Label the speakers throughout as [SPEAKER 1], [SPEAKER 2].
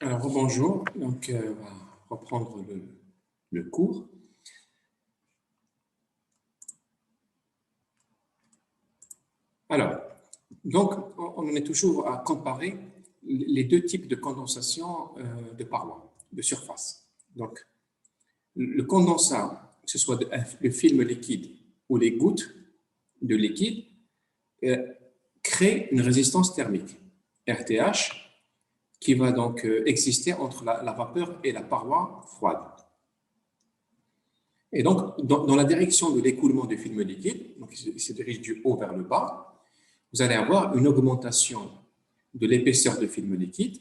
[SPEAKER 1] Alors, bonjour. Donc, on va reprendre le cours. Alors, donc, on en est toujours à comparer les deux types de condensation de parois, de surface. Donc, le condensat, que ce soit le film liquide ou les gouttes de liquide, crée une résistance thermique, RTH, qui va donc exister entre la vapeur et la paroi froide. Et donc, dans la direction de l'écoulement du film liquide, donc il se dirige du haut vers le bas, vous allez avoir une augmentation de l'épaisseur du film liquide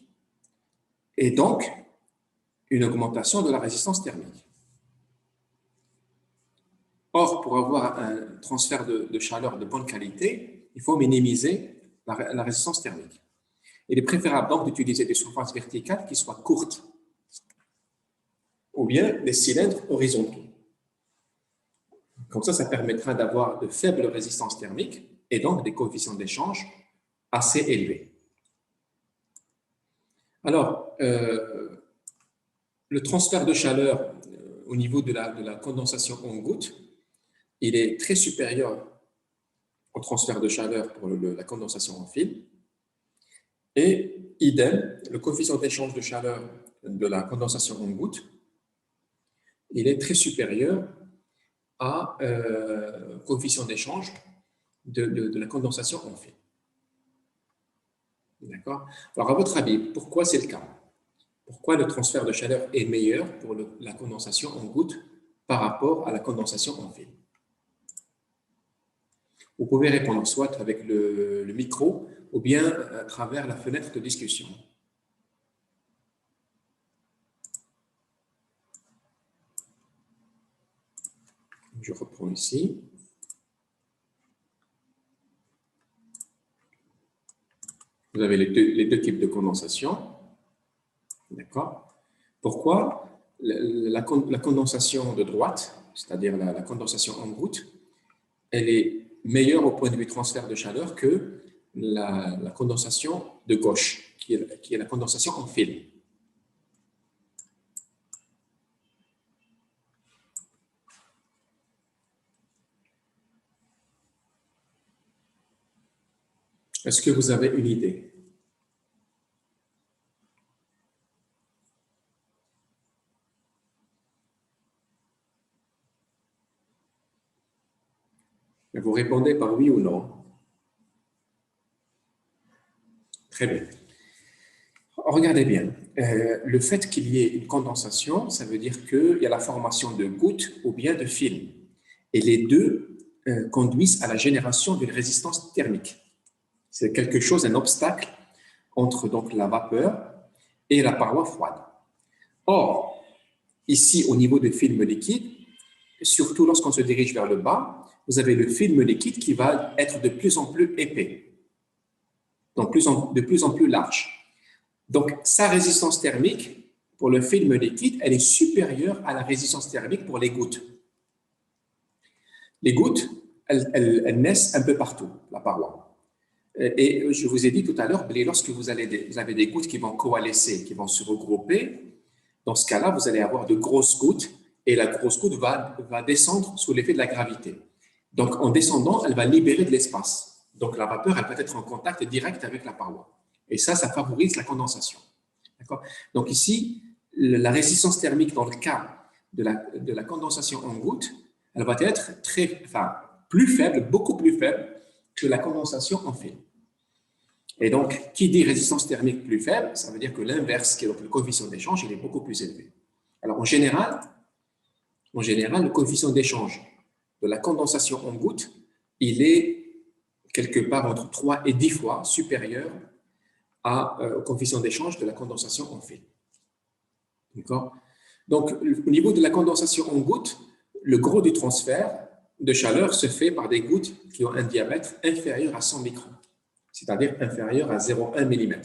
[SPEAKER 1] et donc une augmentation de la résistance thermique. Or, pour avoir un transfert de chaleur de bonne qualité, il faut minimiser la résistance thermique. Il est préférable donc d'utiliser des surfaces verticales qui soient courtes ou bien des cylindres horizontaux. Comme ça permettra d'avoir de faibles résistances thermiques et donc des coefficients d'échange assez élevés. Alors, le transfert de chaleur au niveau de la condensation en gouttes, il est très supérieur au transfert de chaleur pour la condensation en film. Et idem, le coefficient d'échange de chaleur de la condensation en gouttes, il est très supérieur à coefficient d'échange de la condensation en film. D'accord? Alors, à votre avis, pourquoi c'est le cas? Pourquoi le transfert de chaleur est meilleur pour la condensation en gouttes par rapport à la condensation en film? Vous pouvez répondre soit avec le micro ou bien à travers la fenêtre de discussion. Je reprends ici. Vous avez les deux types de condensation. D'accord? Pourquoi la condensation de droite, c'est-à-dire la condensation en gouttes, elle est meilleure au point de vue transfert de chaleur que la condensation de gauche, qui est la condensation en film. Est-ce que vous avez une idée? Vous répondez par oui ou non. Très bien. Regardez bien. Le fait qu'il y ait une condensation, ça veut dire qu'il y a la formation de gouttes ou bien de films. Et les deux conduisent à la génération d'une résistance thermique. C'est quelque chose, un obstacle entre donc la vapeur et la paroi froide. Or, ici, au niveau des films liquides, surtout lorsqu'on se dirige vers le bas, vous avez le film liquide qui va être de plus en plus épais, donc de plus en plus large. Donc, sa résistance thermique pour le film liquide, elle est supérieure à la résistance thermique pour les gouttes. Les gouttes, elles naissent un peu partout, la paroi. Et je vous ai dit tout à l'heure, lorsque vous avez des gouttes qui vont coalescer, qui vont se regrouper, dans ce cas-là, vous allez avoir de grosses gouttes et la grosse goutte va descendre sous l'effet de la gravité. Donc, en descendant, elle va libérer de l'espace. Donc, la vapeur, elle peut être en contact direct avec la paroi. Et ça favorise la condensation. D'accord? Donc, ici, la résistance thermique dans le cas de la condensation en gouttes, elle va être plus faible, beaucoup plus faible que la condensation en film. Et donc, qui dit résistance thermique plus faible, ça veut dire que l'inverse, qui est donc le coefficient d'échange, il est beaucoup plus élevé. Alors, en général, le coefficient d'échange de la condensation en gouttes, il est quelque part entre 3 et 10 fois supérieur au coefficient d'échange de la condensation en film. D'accord? Donc, au niveau de la condensation en gouttes, le gros du transfert de chaleur se fait par des gouttes qui ont un diamètre inférieur à 100 microns, c'est-à-dire inférieur à 0,1 mm.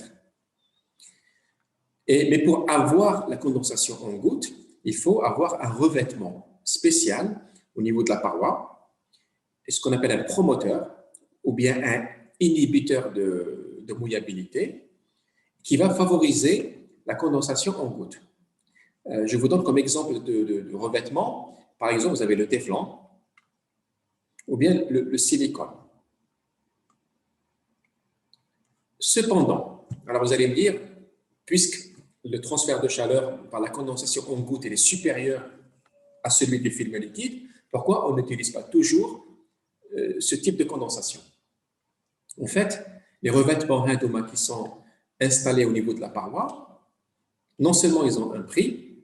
[SPEAKER 1] Mais pour avoir la condensation en gouttes, il faut avoir un revêtement spécial au niveau de la paroi, ce qu'on appelle un promoteur ou bien un inhibiteur de mouillabilité, qui va favoriser la condensation en gouttes. Je vous donne comme exemple de revêtement. Par exemple, vous avez le téflon ou bien le silicone. Cependant, alors vous allez me dire, puisque le transfert de chaleur par la condensation en gouttes est supérieur à celui du film liquide, pourquoi on n'utilise pas toujours ce type de condensation? En fait, les revêtements Hindoma qui sont installés au niveau de la paroi, non seulement ils ont un prix,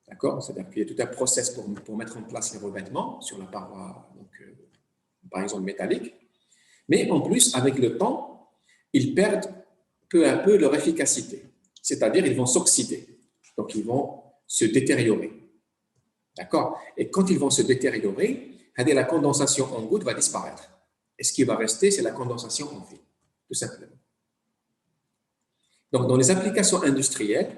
[SPEAKER 1] d'accord, c'est-à-dire qu'il y a tout un process pour mettre en place les revêtements sur la paroi, donc, par exemple métallique, mais en plus, avec le temps, ils perdent peu à peu leur efficacité, c'est-à-dire ils vont s'oxyder, donc ils vont se détériorer, d'accord? Et quand ils vont se détériorer, la condensation en goutte va disparaître. Et ce qui va rester, c'est la condensation en film, tout simplement. Donc, dans les applications industrielles,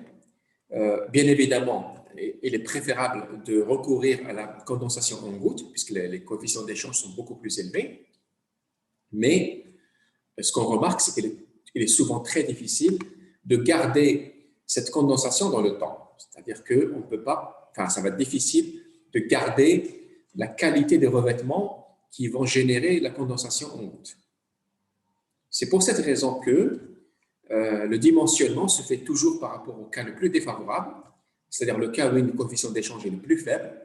[SPEAKER 1] bien évidemment, il est préférable de recourir à la condensation en goutte, puisque les coefficients d'échange sont beaucoup plus élevés. Mais ce qu'on remarque, c'est qu'il est souvent très difficile de garder cette condensation dans le temps. C'est-à-dire qu'on ne peut pas, enfin, ça va être difficile de garder la qualité des revêtements qui vont générer la condensation en goutte. C'est pour cette raison que le dimensionnement se fait toujours par rapport au cas le plus défavorable, c'est-à-dire le cas où le coefficient d'échange est le plus faible,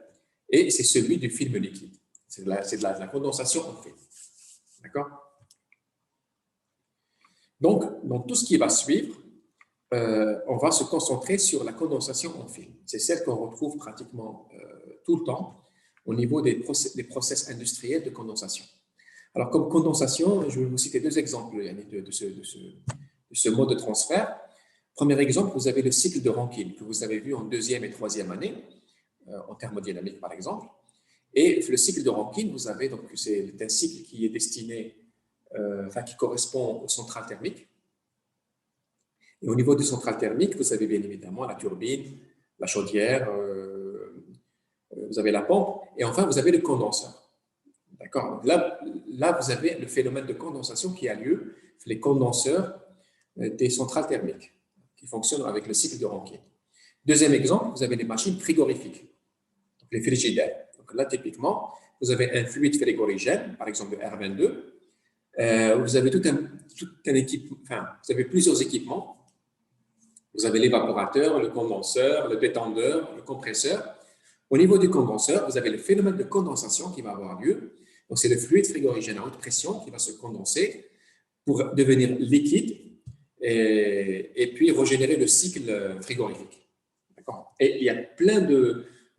[SPEAKER 1] et c'est celui du film liquide. C'est de la condensation en film. D'accord? Donc, dans tout ce qui va suivre, on va se concentrer sur la condensation en film. C'est celle qu'on retrouve pratiquement tout le temps au niveau des process industriels de condensation. Alors, comme condensation, je vais vous citer deux exemples de ce mode de transfert. Premier exemple, vous avez le cycle de Rankine que vous avez vu en deuxième et troisième année, en thermodynamique par exemple. Et le cycle de Rankine, vous avez donc, c'est un cycle qui est destiné, qui correspond aux centrales thermiques. Et au niveau des centrales thermiques, vous avez bien évidemment la turbine, la chaudière, vous avez la pompe, et enfin vous avez le condenseur. D'accord? Là, vous avez le phénomène de condensation qui a lieu, les condenseurs des centrales thermiques, qui fonctionnent avec le cycle de Rankine. Deuxième exemple, vous avez les machines frigorifiques, donc les frigidaires. Donc là, typiquement, vous avez un fluide frigorigène, par exemple le R22. Vous avez tout un équipement, enfin, vous avez plusieurs équipements. Vous avez l'évaporateur, le condenseur, le détendeur, le compresseur. Au niveau du condenseur, vous avez le phénomène de condensation qui va avoir lieu. Donc, c'est le fluide frigorigène à haute pression qui va se condenser pour devenir liquide et puis régénérer le cycle frigorifique. D'accord? Et il y a plein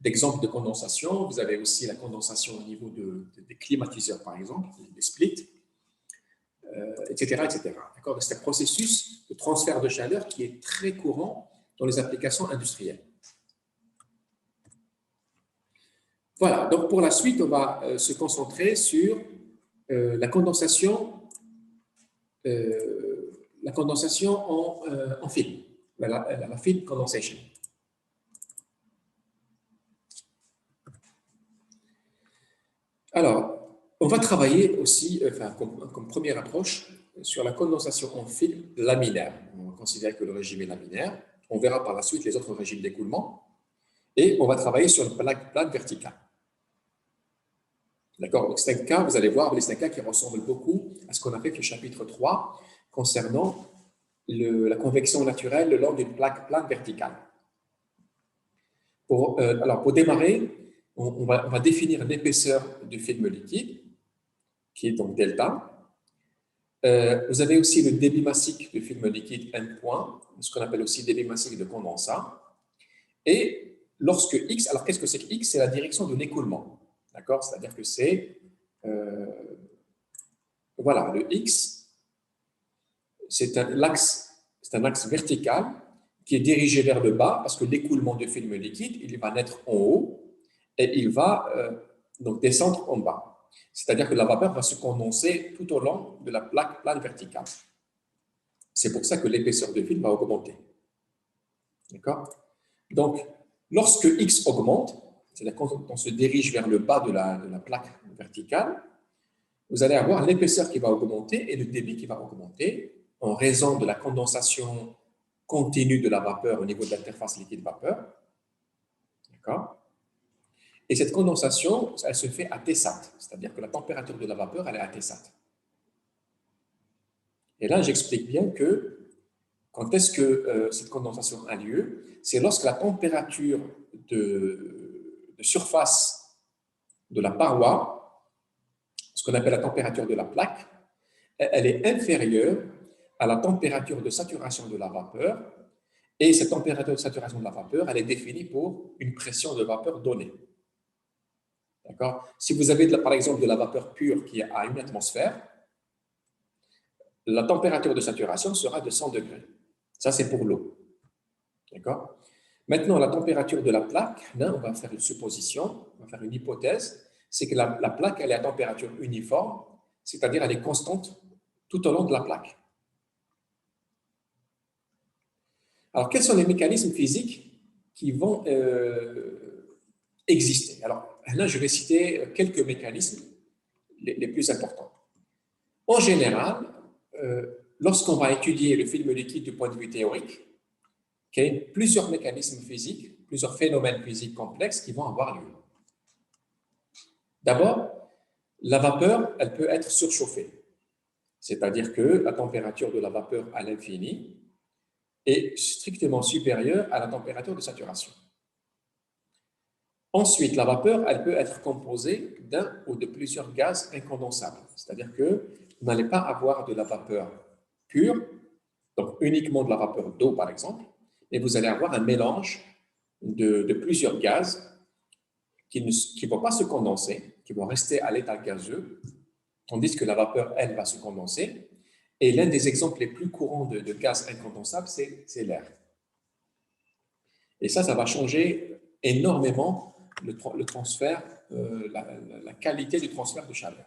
[SPEAKER 1] d'exemples de condensation. Vous avez aussi la condensation au niveau des climatiseurs, par exemple, des splits, etc. etc. D'accord? C'est un processus de transfert de chaleur qui est très courant dans les applications industrielles. Voilà, donc pour la suite, on va se concentrer sur la condensation en film, la film condensation. Alors, on va travailler aussi, comme première approche, sur la condensation en film laminaire. On va considérer que le régime est laminaire. On verra par la suite les autres régimes d'écoulement. Et on va travailler sur une plaque verticale. D'accord? Donc, c'est un cas, vous allez voir, c'est un cas qui ressemble beaucoup à ce qu'on a fait le chapitre 3 concernant la convection naturelle le long d'une plaque plane verticale. Alors, pour démarrer, on va définir l'épaisseur du film liquide, qui est donc delta. Vous avez aussi le débit massique du film liquide M point, ce qu'on appelle aussi débit massique de condensat. Et lorsque X, alors qu'est-ce que c'est que X? C'est la direction de l'écoulement. D'accord? C'est-à-dire que c'est, voilà, le X, c'est un axe vertical qui est dirigé vers le bas parce que l'écoulement du film liquide, il va naître en haut et il va donc descendre en bas. C'est-à-dire que la vapeur va se condenser tout au long de la plaque plane verticale. C'est pour ça que l'épaisseur du film va augmenter. D'accord? Donc, lorsque X augmente, c'est-à-dire quand on se dirige vers le bas de la plaque verticale, vous allez avoir l'épaisseur qui va augmenter et le débit qui va augmenter en raison de la condensation continue de la vapeur au niveau de l'interface liquide-vapeur. D'accord? Et cette condensation, elle se fait à Tsat, c'est-à-dire que la température de la vapeur, elle est à Tsat. Et là, j'explique bien que quand est-ce que cette condensation a lieu? C'est lorsque la température de surface de la paroi, ce qu'on appelle la température de la plaque, elle est inférieure à la température de saturation de la vapeur. Et cette température de saturation de la vapeur, elle est définie pour une pression de vapeur donnée. D'accord? Si vous avez, par exemple, de la vapeur pure qui est à 1 atmosphère, la température de saturation sera de 100 degrés. Ça, c'est pour l'eau. D'accord? Maintenant, la température de la plaque, là, on va faire une supposition, on va faire une hypothèse, c'est que la plaque, elle est à température uniforme, c'est-à-dire elle est constante tout au long de la plaque. Alors, quels sont les mécanismes physiques qui vont exister? Alors, là, je vais citer quelques mécanismes les plus importants. En général, lorsqu'on va étudier le film liquide du point de vue théorique, il y a plusieurs mécanismes physiques, plusieurs phénomènes physiques complexes qui vont avoir lieu. D'abord, la vapeur, elle peut être surchauffée, c'est-à-dire que la température de la vapeur à l'infini est strictement supérieure à la température de saturation. Ensuite, la vapeur, elle peut être composée d'un ou de plusieurs gaz incondensables, c'est-à-dire que vous n'allez pas avoir de la vapeur pure, donc uniquement de la vapeur d'eau par exemple, mais vous allez avoir un mélange de plusieurs gaz qui ne vont pas se condenser, qui vont rester à l'état gazeux, tandis que la vapeur, elle, va se condenser. Et l'un des exemples les plus courants de gaz incondensable, c'est l'air. Et ça va changer énormément le transfert, la qualité du transfert de chaleur.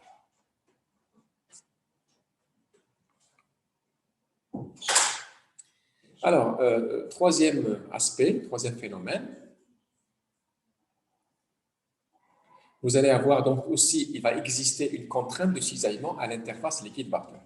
[SPEAKER 1] Alors, troisième aspect, troisième phénomène, vous allez avoir donc aussi, il va exister une contrainte de cisaillement à l'interface liquide-vapeur.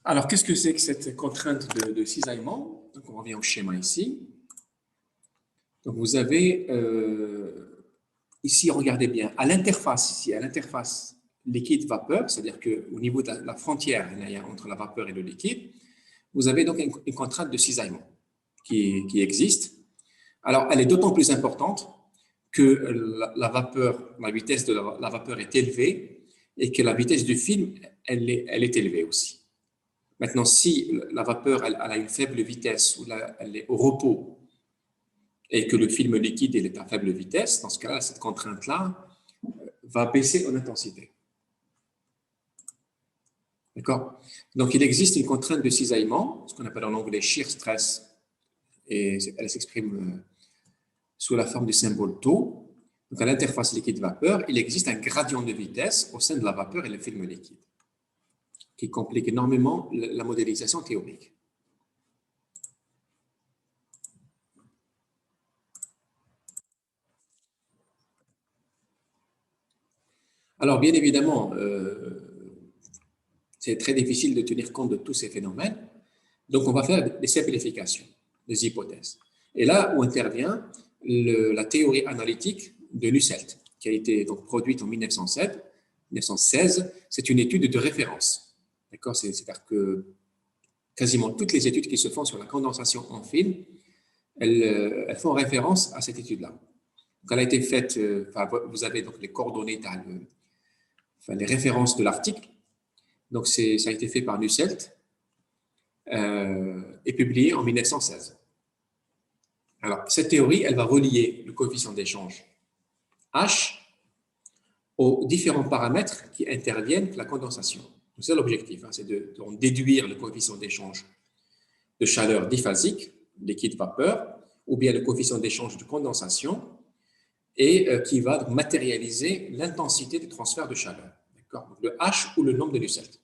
[SPEAKER 1] Alors, qu'est-ce que c'est que cette contrainte de cisaillement? Donc, on revient au schéma ici. Donc, vous avez ici, regardez bien, à l'interface, ici, à l'interface liquide-vapeur, c'est-à-dire qu'au niveau de la frontière entre la vapeur et le liquide, vous avez donc une contrainte de cisaillement qui existe. Alors, elle est d'autant plus importante que la vapeur, la vitesse de la vapeur est élevée et que la vitesse du film, elle est élevée aussi. Maintenant, si la vapeur elle a une faible vitesse ou elle est au repos et que le film liquide est à faible vitesse, dans ce cas-là, cette contrainte-là va baisser en intensité. D'accord? Donc, il existe une contrainte de cisaillement, ce qu'on appelle en anglais shear stress, et elle s'exprime sous la forme du symbole τ. Donc, à l'interface liquide-vapeur, il existe un gradient de vitesse au sein de la vapeur et le film liquide, qui complique énormément la modélisation théorique. Alors, bien évidemment, c'est très difficile de tenir compte de tous ces phénomènes. Donc, on va faire des simplifications, des hypothèses. Et là où intervient la théorie analytique de Nusselt, qui a été donc produite en 1916. C'est une étude de référence. D'accord? C'est-à-dire que quasiment toutes les études qui se font sur la condensation en film, elles font référence à cette étude-là. Elle a été faite, vous avez donc les coordonnées, les références de l'article. Donc, ça a été fait par Nusselt et publié en 1916. Alors, cette théorie, elle va relier le coefficient d'échange H aux différents paramètres qui interviennent la condensation. C'est l'objectif, hein, c'est de déduire le coefficient d'échange de chaleur diphasique, liquide-vapeur, ou bien le coefficient d'échange de condensation, et qui va matérialiser l'intensité du transfert de chaleur. Le H ou le nombre de Nusselt.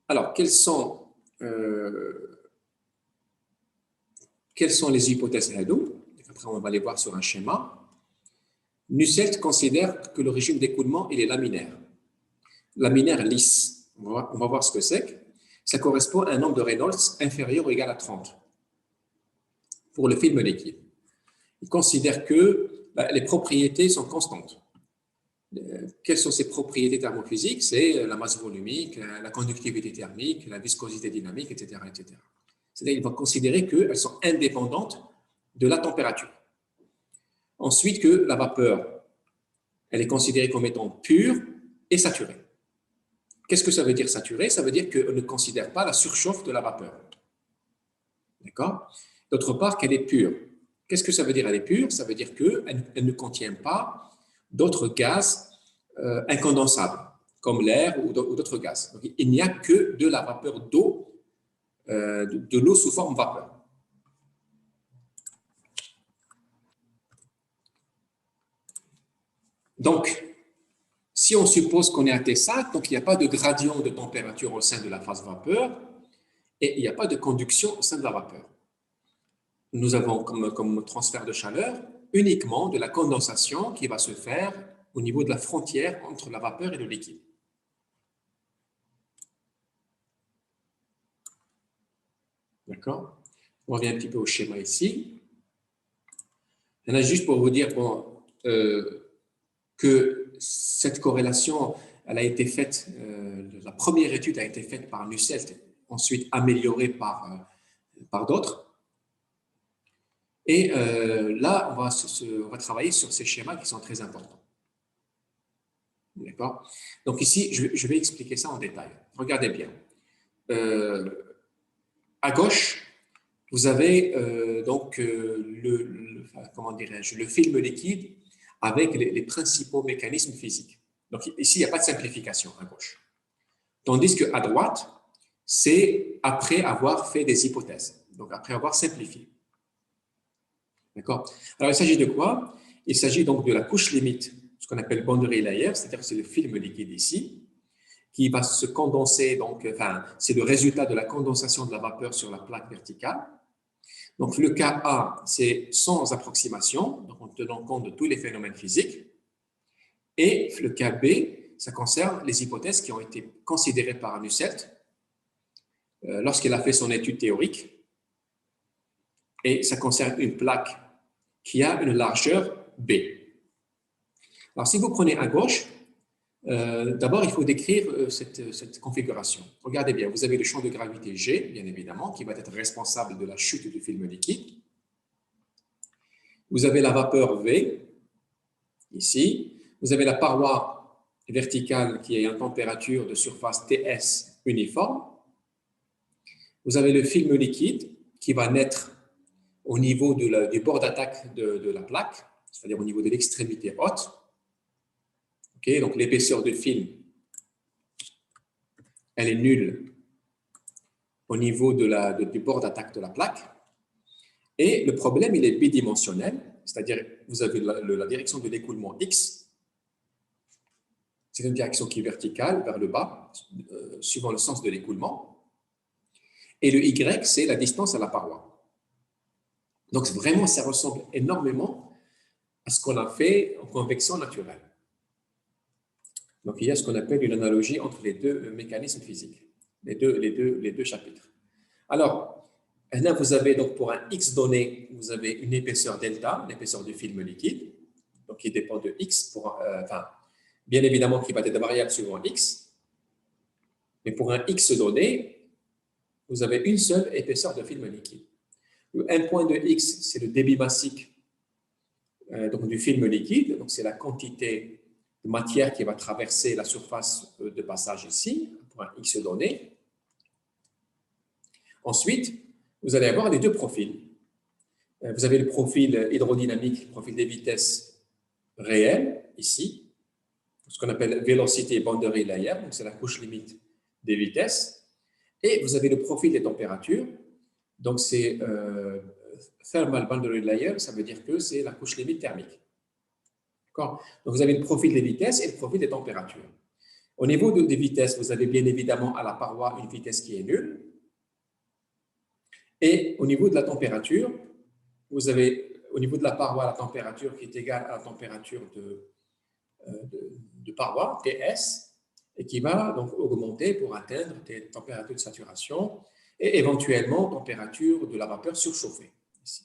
[SPEAKER 1] Alors, quelles sont les hypothèses Hadou? Après, on va les voir sur un schéma. Nusselt considère que le régime d'écoulement il est laminaire. Laminaire lisse. On va voir ce que c'est. Ça correspond à un nombre de Reynolds inférieur ou égal à 30 pour le film liquide. Il considère que les propriétés sont constantes. Quelles sont ces propriétés thermophysiques? C'est la masse volumique, la conductivité thermique, la viscosité dynamique, etc. etc. C'est-à-dire qu'il va considérer qu'elles sont indépendantes de la température. Ensuite, que la vapeur, elle est considérée comme étant pure et saturée. Qu'est-ce que ça veut dire saturée? Ça veut dire qu'on ne considère pas la surchauffe de la vapeur. D'accord? D'autre part, qu'elle est pure. Qu'est-ce que ça veut dire elle est pure? Ça veut dire qu'elle ne contient pas d'autres gaz incondensables, comme l'air ou d'autres gaz. Donc, il n'y a que de la vapeur d'eau, de l'eau sous forme vapeur. Donc, si on suppose qu'on est à T5, donc il n'y a pas de gradient de température au sein de la phase vapeur et il n'y a pas de conduction au sein de la vapeur. Nous avons comme transfert de chaleur uniquement de la condensation qui va se faire au niveau de la frontière entre la vapeur et le liquide. D'accord? On revient un petit peu au schéma ici. Il y en a juste pour vous dire que cette corrélation, elle a été faite, la première étude a été faite par Nusselt, ensuite améliorée par d'autres. Et là, on va travailler sur ces schémas qui sont très importants. D'accord? Donc ici, je vais expliquer ça en détail. Regardez bien. À gauche, vous avez comment dirais-je, le film liquide avec les principaux mécanismes physiques. Donc ici, il n'y a pas de simplification à gauche. Tandis qu'à droite, c'est après avoir fait des hypothèses, donc après avoir simplifié. D'accord? Alors, il s'agit de quoi? Il s'agit donc de la couche limite, ce qu'on appelle boundary layer, c'est-à-dire que c'est le film liquide ici, qui va se condenser, donc, enfin, c'est le résultat de la condensation de la vapeur sur la plaque verticale. Donc, le cas A, c'est sans approximation, donc en tenant compte de tous les phénomènes physiques. Et le cas B, ça concerne les hypothèses qui ont été considérées par Nusselt lorsqu'il a fait son étude théorique. Et ça concerne une plaque qui a une largeur B. Alors, si vous prenez à gauche, d'abord, il faut décrire cette configuration. Regardez bien, vous avez le champ de gravité G, bien évidemment, qui va être responsable de la chute du film liquide. Vous avez la vapeur V, ici. Vous avez la paroi verticale qui est en température de surface TS uniforme. Vous avez le film liquide qui va naître au niveau du bord d'attaque de la plaque, c'est-à-dire au niveau de l'extrémité haute. Okay, donc l'épaisseur de film, elle est nulle au niveau du bord d'attaque de la plaque. Et le problème, il est bidimensionnel, c'est-à-dire vous avez la direction de l'écoulement X, c'est une direction qui est verticale vers le bas, suivant le sens de l'écoulement. Et le Y, c'est la distance à la paroi. Donc vraiment, ça ressemble énormément à ce qu'on a fait en convection naturelle. Donc, il y a ce qu'on appelle une analogie entre les deux mécanismes physiques, les deux chapitres. Alors, là, vous avez donc pour un X donné, vous avez une épaisseur delta, l'épaisseur du film liquide, donc qui dépend de X, bien évidemment qui va être variable suivant X, mais pour un X donné, vous avez une seule épaisseur de film liquide. Un point de X, c'est le débit massique donc du film liquide, donc c'est la quantité de matière qui va traverser la surface de passage ici, pour un X donné. Ensuite, vous allez avoir les deux profils. Vous avez le profil hydrodynamique, le profil des vitesses réelles, ici, ce qu'on appelle Velocity Boundary Layer, donc c'est la couche limite des vitesses. Et vous avez le profil des températures, donc c'est Thermal Boundary Layer, ça veut dire que c'est la couche limite thermique. Donc vous avez le profil des vitesses et le profil des températures. Au niveau des vitesses, vous avez bien évidemment à la paroi une vitesse qui est nulle. Et au niveau de la température, vous avez au niveau de la paroi la température qui est égale à la température de paroi, TS, et qui va donc augmenter pour atteindre des températures de saturation et éventuellement température de la vapeur surchauffée. Ici.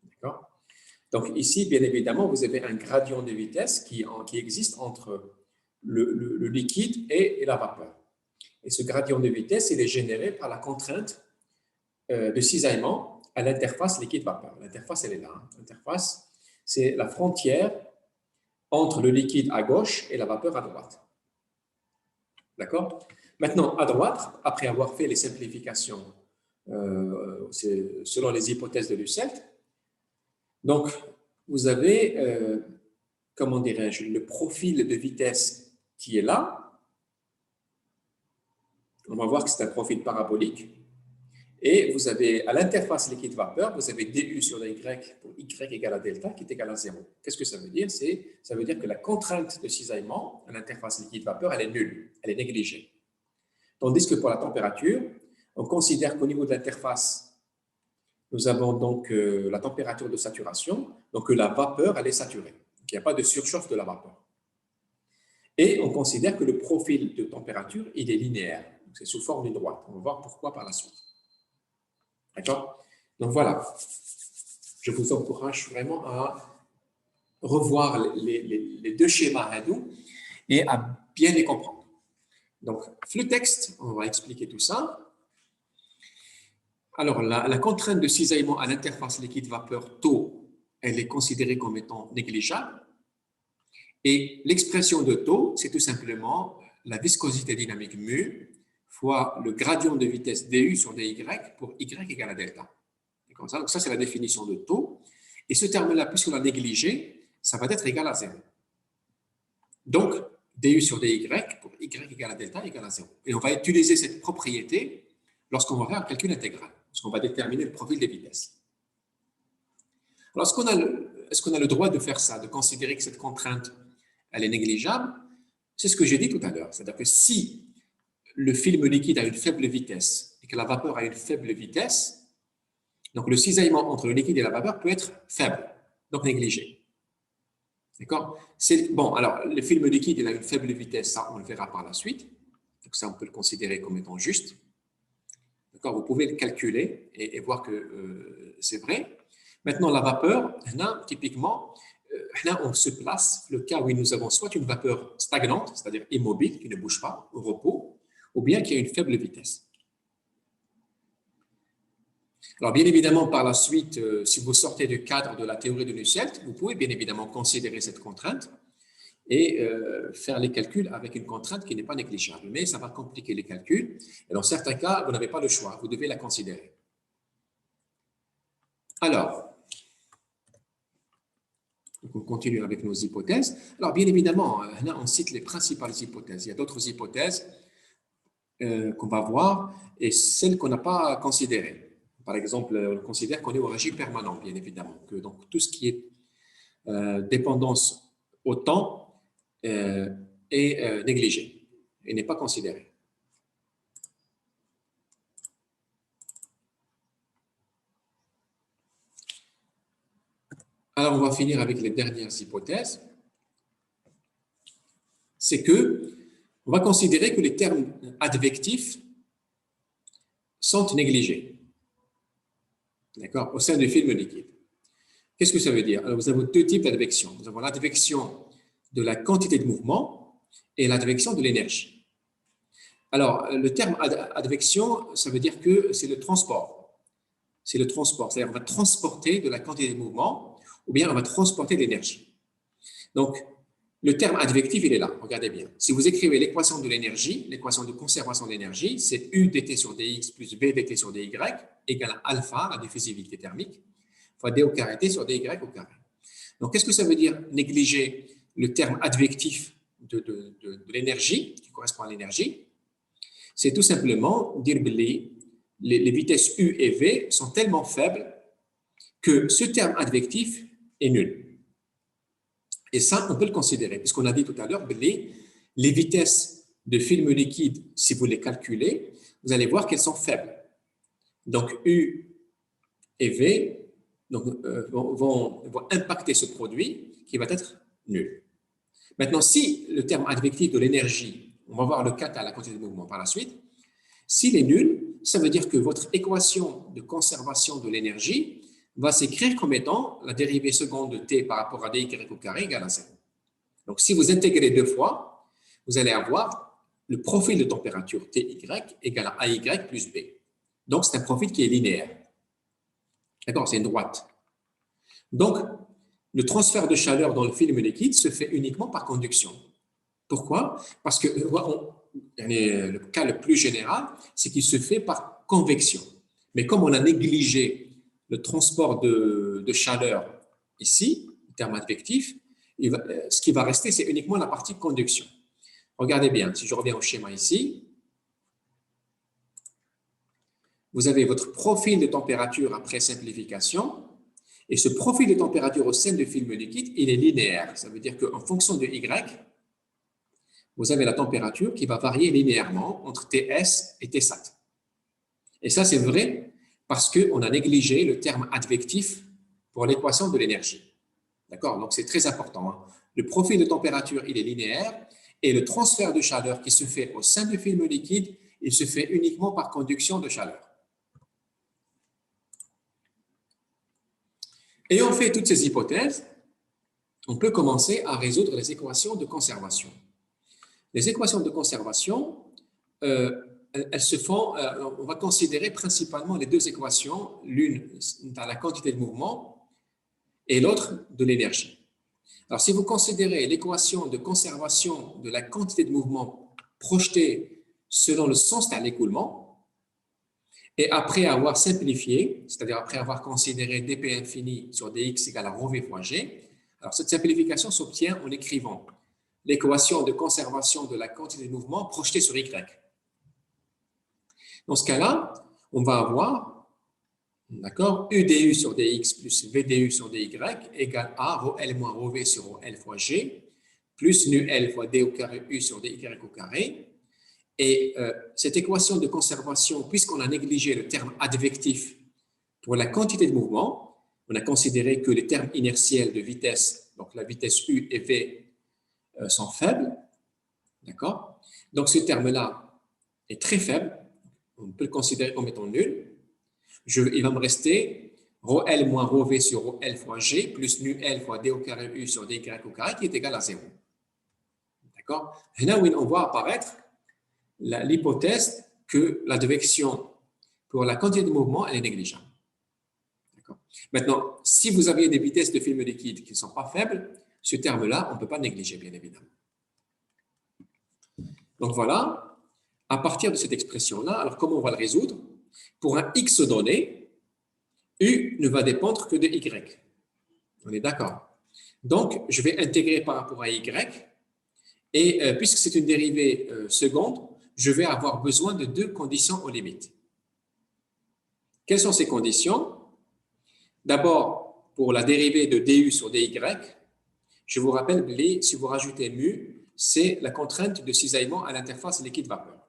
[SPEAKER 1] D'accord ? Donc ici, bien évidemment, vous avez un gradient de vitesse qui existe entre le liquide et la vapeur. Et ce gradient de vitesse, il est généré par la contrainte de cisaillement à l'interface liquide-vapeur. L'interface, elle est là. L'interface, c'est la frontière entre le liquide à gauche et la vapeur à droite. D'accord? Maintenant, à droite, après avoir fait les simplifications selon les hypothèses de Lukselt, donc vous avez, comment dirais-je, le profil de vitesse qui est là. On va voir que c'est un profil parabolique. Et vous avez, à l'interface liquide-vapeur, vous avez du sur dy pour y égale à delta qui est égal à 0. Qu'est-ce que ça veut dire? Ça veut dire que la contrainte de cisaillement à l'interface liquide-vapeur, elle est nulle, elle est négligée. Tandis que pour la température, on considère qu'au niveau de l'interface, nous avons donc la température de saturation, donc la vapeur, elle est saturée. Donc, il n'y a pas de surchauffe de la vapeur. Et on considère que le profil de température, il est linéaire. C'est sous forme d'une droite. On va voir pourquoi par la suite. D'accord? Donc voilà, je vous encourage vraiment à revoir les deux schémas Hadoop et à bien les comprendre. Donc, le texte, on va expliquer tout ça. Alors, la contrainte de cisaillement à l'interface liquide-vapeur taux, elle est considérée comme étant négligeable. Et l'expression de taux, c'est tout simplement la viscosité dynamique mu fois le gradient de vitesse du sur dy pour y égale à delta. Comme ça. Donc ça, c'est la définition de taux. Et ce terme-là, puisqu'on l'a négligé, ça va être égal à 0. Donc, du sur dy pour y égale à delta égale à 0. Et on va utiliser cette propriété lorsqu'on va faire un calcul intégral, lorsqu'on va déterminer le profil des vitesses. Alors, est-ce qu'on a le droit de faire ça, de considérer que cette contrainte, elle est négligeable? C'est ce que j'ai dit tout à l'heure. C'est-à-dire que si le film liquide a une faible vitesse et que la vapeur a une faible vitesse, donc le cisaillement entre le liquide et la vapeur peut être faible, donc négligé. D'accord? Bon, alors le film liquide il a une faible vitesse, ça on le verra par la suite. Donc ça on peut le considérer comme étant juste. D'accord? Vous pouvez le calculer et voir que c'est vrai. Maintenant la vapeur, là, typiquement, là on se place le cas où nous avons soit une vapeur stagnante, c'est-à-dire immobile, qui ne bouge pas, au repos, ou bien qui a une faible vitesse. Alors, bien évidemment, par la suite, si vous sortez du cadre de la théorie de Lukselt, vous pouvez bien évidemment considérer cette contrainte et faire les calculs avec une contrainte qui n'est pas négligeable. Mais ça va compliquer les calculs. Et dans certains cas, vous n'avez pas le choix. Vous devez la considérer. Alors, on continue avec nos hypothèses. Alors, bien évidemment, là, on cite les principales hypothèses. Il y a d'autres hypothèses qu'on va voir et celles qu'on n'a pas considérées. Par exemple, on considère qu'on est au régime permanent, bien évidemment, que donc tout ce qui est dépendance au temps est négligé et n'est pas considéré. Alors, on va finir avec les dernières hypothèses. C'est que on va considérer que les termes advectifs sont négligés. D'accord, au sein du film liquide. Qu'est-ce que ça veut dire? Alors, vous avez deux types d'advection. Nous avons l'advection de la quantité de mouvement et l'advection de l'énergie. Alors, le terme advection, ça veut dire que c'est le transport. C'est le transport, c'est-à-dire on va transporter de la quantité de mouvement ou bien on va transporter de l'énergie. Donc, le terme advectif, il est là, regardez bien. Si vous écrivez l'équation de l'énergie, l'équation de conservation de l'énergie, c'est U dt sur dx plus V dt sur dy égale à alpha, la diffusivité thermique, fois d au carré t sur dy au carré. Donc, qu'est-ce que ça veut dire négliger le terme advectif de l'énergie, qui correspond à l'énergie? C'est tout simplement dire que les vitesses U et V sont tellement faibles que ce terme advectif est nul. Et ça, on peut le considérer, puisqu'on a dit tout à l'heure que les vitesses de film liquide, si vous les calculez, vous allez voir qu'elles sont faibles. Donc, U et V donc, vont impacter ce produit qui va être nul. Maintenant, si le terme advectif de l'énergie, on va voir le cas à la quantité de mouvement par la suite, s'il est nul, ça veut dire que votre équation de conservation de l'énergie va s'écrire comme étant la dérivée seconde de T par rapport à dy au carré égale à 0. Donc, si vous intégrez deux fois, vous allez avoir le profil de température TY égale à AY plus B. Donc, c'est un profil qui est linéaire. D'accord, c'est une droite. Donc, le transfert de chaleur dans le film liquide se fait uniquement par conduction. Pourquoi? Parce que le cas le plus général, c'est qu'il se fait par convection. Mais comme on a négligé le transport de chaleur ici, en termes advectifs, ce qui va rester, c'est uniquement la partie conduction. Regardez bien, si je reviens au schéma ici, vous avez votre profil de température après simplification, et ce profil de température au sein du film liquide, il est linéaire. Ça veut dire qu'en fonction de Y, vous avez la température qui va varier linéairement entre TS et Tsat. Et ça, c'est vrai parce qu'on a négligé le terme advectif pour l'équation de l'énergie. D'accord? Donc, c'est très important. Hein? Le profil de température, il est linéaire et le transfert de chaleur qui se fait au sein du film liquide, il se fait uniquement par conduction de chaleur. Ayant fait toutes ces hypothèses, on peut commencer à résoudre les équations de conservation. Les équations de conservation, elles se font, on va considérer principalement les deux équations, l'une dans la quantité de mouvement et l'autre de l'énergie. Alors, si vous considérez l'équation de conservation de la quantité de mouvement projetée selon le sens de l'écoulement, et après avoir simplifié, c'est-à-dire après avoir considéré dp infini sur dx égale à ρv fois g, alors cette simplification s'obtient en écrivant l'équation de conservation de la quantité de mouvement projetée sur y. Dans ce cas-là, on va avoir, d'accord, udu sur dx plus vdu sur dy égale à ρl moins ρv sur ρl fois g plus nu l fois d au carré u sur dy au carré. Et cette équation de conservation, puisqu'on a négligé le terme advectif pour la quantité de mouvement, on a considéré que les termes inertiels de vitesse, donc la vitesse U et V, sont faibles. D'accord? Donc ce terme-là est très faible. On peut le considérer comme étant nul. Il va me rester ρl moins ρv sur ρl fois g plus nu l fois d au carré u sur dy au carré qui est égal à 0. D'accord? Et là, on voit apparaître l'hypothèse que l'advection pour la quantité de mouvement, elle est négligeable. Maintenant, si vous aviez des vitesses de film liquide qui ne sont pas faibles, ce terme-là, on ne peut pas négliger, bien évidemment. Donc voilà, à partir de cette expression-là, alors comment on va le résoudre? Pour un x donné, U ne va dépendre que de y. On est d'accord? Donc, je vais intégrer par rapport à y, et puisque c'est une dérivée seconde, je vais avoir besoin de deux conditions aux limites. Quelles sont ces conditions? D'abord, pour la dérivée de du sur dy, je vous rappelle, si vous rajoutez mu, c'est la contrainte de cisaillement à l'interface liquide-vapeur.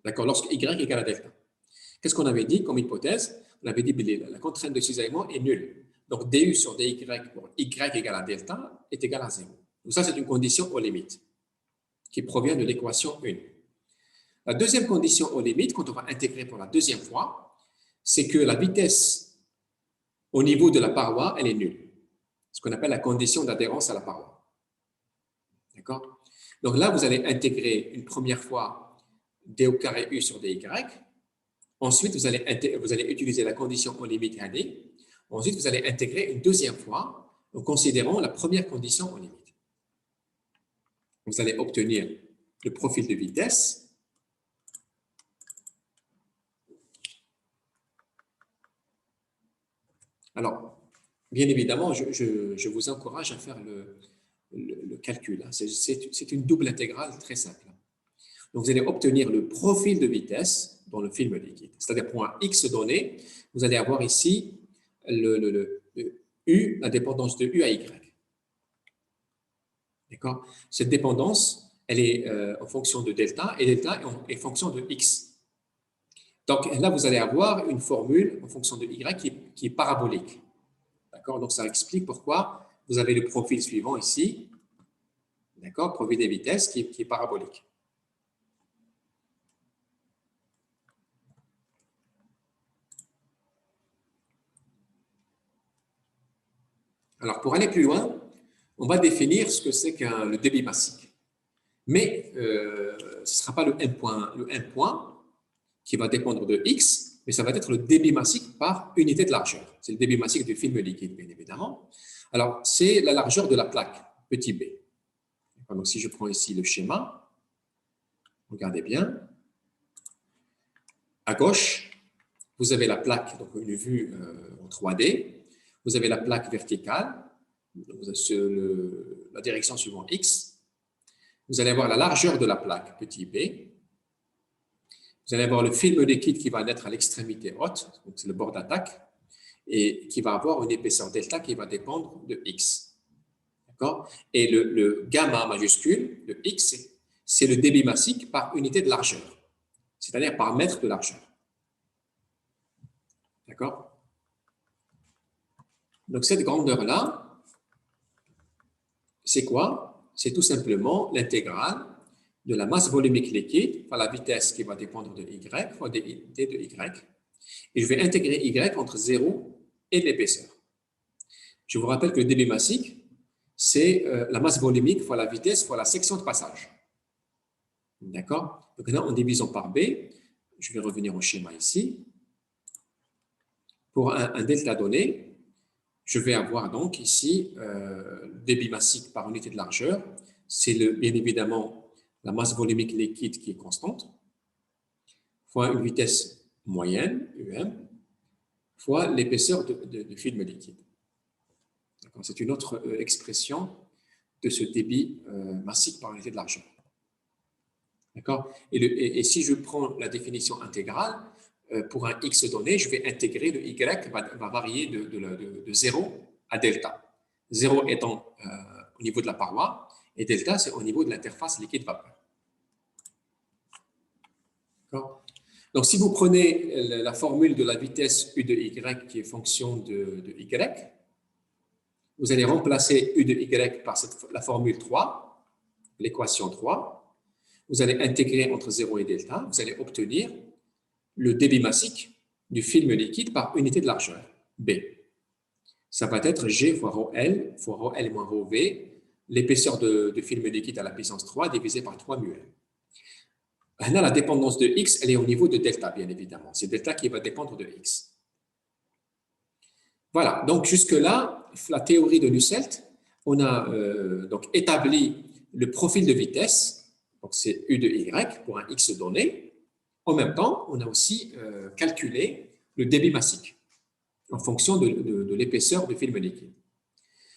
[SPEAKER 1] D'accord? Lorsque y égale à delta. Qu'est-ce qu'on avait dit comme hypothèse? On avait dit que la contrainte de cisaillement est nulle. Donc, du sur dy pour y égale à delta est égal à 0. Donc, ça, c'est une condition aux limites qui provient de l'équation 1. La deuxième condition aux limites, quand on va intégrer pour la deuxième fois, c'est que la vitesse au niveau de la paroi, elle est nulle. Ce qu'on appelle la condition d'adhérence à la paroi. D'accord? Donc là, vous allez intégrer une première fois d au carré u sur dy. Ensuite, vous allez utiliser la condition aux limites AD. Ensuite, vous allez intégrer une deuxième fois en considérant la première condition aux limites. Vous allez obtenir le profil de vitesse. Alors, bien évidemment, je vous encourage à faire le calcul. C'est une double intégrale très simple. Donc, vous allez obtenir le profil de vitesse dans le film liquide. C'est-à-dire, pour un X donné, vous allez avoir ici le U, la dépendance de U à Y. D'accord? Cette dépendance, elle est en fonction de delta, et delta est en fonction de X. Donc, là, vous allez avoir une formule en fonction de Y qui est parabolique. D'accord? Donc, ça explique pourquoi vous avez le profil suivant ici. D'accord? Profil des vitesses qui est parabolique. Alors, pour aller plus loin, on va définir ce que c'est que le débit massique. Mais ce ne sera pas le M point qui va dépendre de X, mais ça va être le débit massique par unité de largeur. C'est le débit massique du film liquide, bien évidemment. Alors, c'est la largeur de la plaque, petit b. Donc, si je prends ici le schéma, regardez bien. À gauche, vous avez la plaque, donc une vue en 3D. Vous avez la plaque verticale, la direction suivant X. Vous allez avoir la largeur de la plaque, petit b. Vous allez avoir le film liquide qui va naître à l'extrémité haute, donc c'est le bord d'attaque, et qui va avoir une épaisseur delta qui va dépendre de X. D'accord? Et le gamma majuscule, le X, c'est le débit massique par unité de largeur, c'est-à-dire par mètre de largeur. D'accord? Donc, cette grandeur-là, c'est quoi? C'est tout simplement l'intégrale de la masse volumique liquide par la vitesse qui va dépendre de Y fois d de Y. Et je vais intégrer Y entre 0 et l'épaisseur. Je vous rappelle que le débit massique, c'est la masse volumique fois la vitesse fois la section de passage. D'accord? Donc là, en divisant par B, je vais revenir au schéma ici. Pour un delta donné, je vais avoir donc ici le débit massique par unité de largeur. C'est bien évidemment la masse volumique liquide qui est constante, fois une vitesse moyenne, UM, fois l'épaisseur de film liquide. C'est une autre expression de ce débit massique par unité de largeur. D'accord? Et si je prends la définition intégrale, pour un X donné, je vais intégrer le Y va varier de 0 à delta. 0 étant au niveau de la paroi, et delta, c'est au niveau de l'interface liquide-vapeur. Donc, si vous prenez la formule de la vitesse U de Y qui est fonction de Y, vous allez remplacer U de Y par la formule 3, l'équation 3. Vous allez intégrer entre 0 et delta. Vous allez obtenir le débit massique du film liquide par unité de largeur, B. Ça va être G fois ρ L moins ρ V, l'épaisseur de film liquide à la puissance 3 divisé par 3 mu L. Là, la dépendance de X, elle est au niveau de delta, bien évidemment. C'est delta qui va dépendre de X. Voilà, donc jusque-là, la théorie de Nusselt, on a donc établi le profil de vitesse, donc c'est U de Y pour un X donné. En même temps, on a aussi calculé le débit massique en fonction de l'épaisseur du film liquide.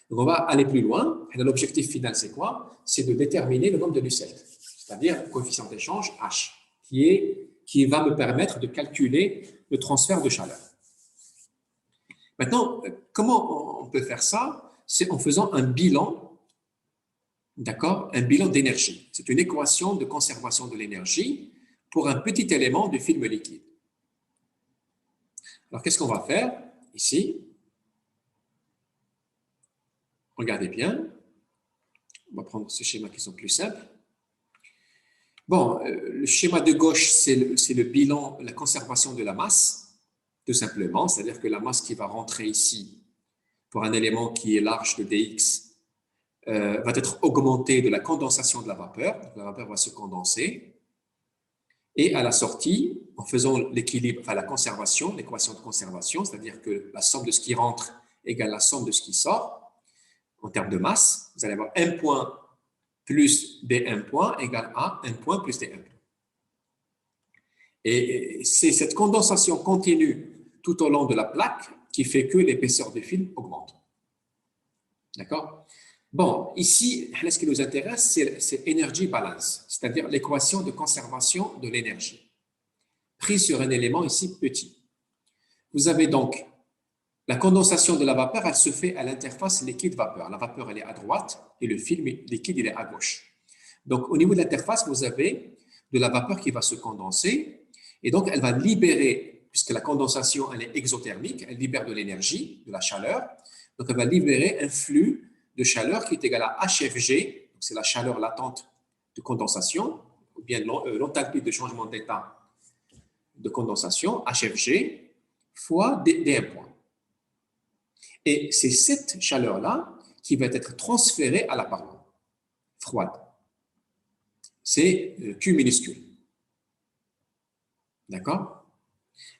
[SPEAKER 1] Donc, on va aller plus loin. L'objectif final, c'est quoi? C'est de déterminer le nombre de Nusselt, c'est-à-dire le coefficient d'échange H, qui va me permettre de calculer le transfert de chaleur. Maintenant, comment on peut faire ça? C'est en faisant un bilan, d'accord? Un bilan d'énergie. C'est une équation de conservation de l'énergie pour un petit élément du film liquide. Alors, qu'est-ce qu'on va faire ici? Regardez bien. On va prendre ces schémas qui sont plus simples. Bon, le schéma de gauche, c'est le bilan, la conservation de la masse, tout simplement. C'est-à-dire que la masse qui va rentrer ici pour un élément qui est large de dx va être augmentée de la condensation de la vapeur. Donc, la vapeur va se condenser. Et à la sortie, en faisant l'équilibre, enfin la conservation, l'équation de conservation, c'est-à-dire que la somme de ce qui rentre égale la somme de ce qui sort, en termes de masse, vous allez avoir M point plus dm point égale à M point plus dm point. Et c'est cette condensation continue tout au long de la plaque qui fait que l'épaisseur du film augmente. D'accord? Bon, ici, ce qui nous intéresse, c'est energy balance, c'est-à-dire l'équation de conservation de l'énergie, prise sur un élément ici petit. Vous avez donc la condensation de la vapeur, elle se fait à l'interface liquide-vapeur. La vapeur, elle est à droite et le film liquide, il est à gauche. Donc, au niveau de l'interface, vous avez de la vapeur qui va se condenser et donc elle va libérer, puisque la condensation, elle est exothermique, elle libère de l'énergie, de la chaleur. Donc, elle va libérer un flux de chaleur qui est égal à HFG, c'est la chaleur latente de condensation, ou bien l'enthalpie de changement d'état de condensation, HFG, fois D1 point. Et c'est cette chaleur-là qui va être transférée à la paroi froide. C'est Q minuscule. D'accord?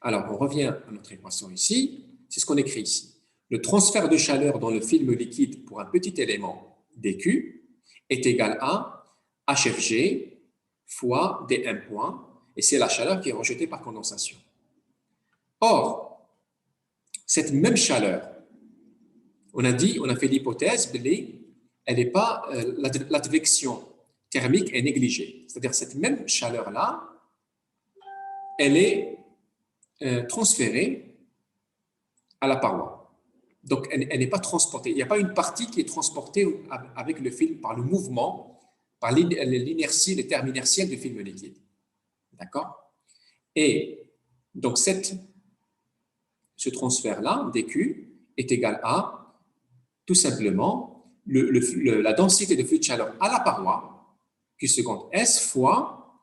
[SPEAKER 1] Alors, on revient à notre équation ici. C'est ce qu'on écrit ici. Le transfert de chaleur dans le film liquide pour un petit élément dQ est égal à HFG fois D1 point, et c'est la chaleur qui est rejetée par condensation. Or, cette même chaleur, on a fait l'hypothèse, elle n'est pas, l'advection thermique est négligée. C'est-à-dire cette même chaleur-là, elle est transférée à la paroi. Donc, elle n'est pas transportée. Il n'y a pas une partie qui est transportée avec le film par le mouvement, par l'inertie, les termes inertiels du film liquide. D'accord? Et donc, ce transfert-là, dQ, est égal à tout simplement la densité de flux de chaleur à la paroi, Q seconde S, fois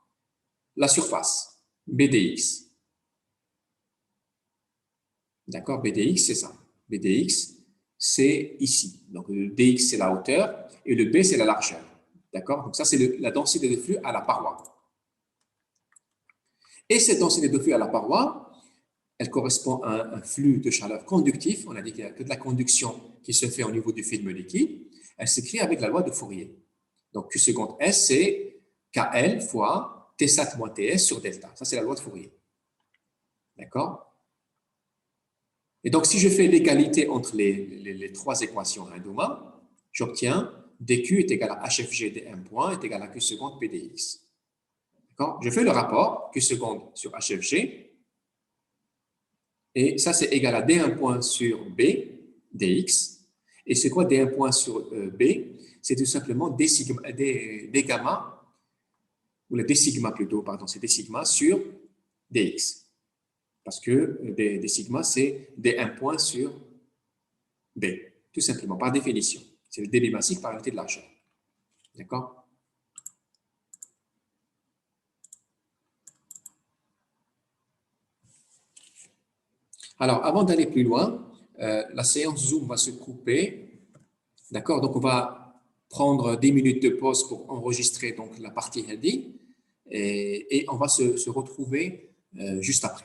[SPEAKER 1] la surface, BdX. D'accord? BdX, c'est ça. BdX, c'est ici. Donc, le dx, c'est la hauteur et le b, c'est la largeur. D'accord? Donc, ça, c'est la densité de flux à la paroi. Et cette densité de flux à la paroi, elle correspond à un flux de chaleur conductif. On a dit qu'il n'y a que de la conduction qui se fait au niveau du film liquide. Elle s'écrit avec la loi de Fourier. Donc, Q seconde S, c'est KL fois T sat moins TS sur delta. Ça, c'est la loi de Fourier. D'accord? Et donc, si je fais l'égalité entre les trois équations à Douma, j'obtiens dQ est égal à HFG D1 point est égal à Q seconde PdX. D'accord? Je fais le rapport Q seconde sur HFG. Et ça, c'est égal à D1 point sur B, dx. Et c'est quoi D1 point sur B? C'est tout simplement D gamma, ou le D sigma plutôt, pardon, c'est D sigma sur dx. Parce que D sigma, c'est D1 point sur B, tout simplement, par définition. C'est le débit massif par unité de largeur. D'accord? Alors, avant d'aller plus loin, la séance Zoom va se couper. D'accord? Donc, on va prendre 10 minutes de pause pour enregistrer donc, la partie heady et on va se retrouver juste après.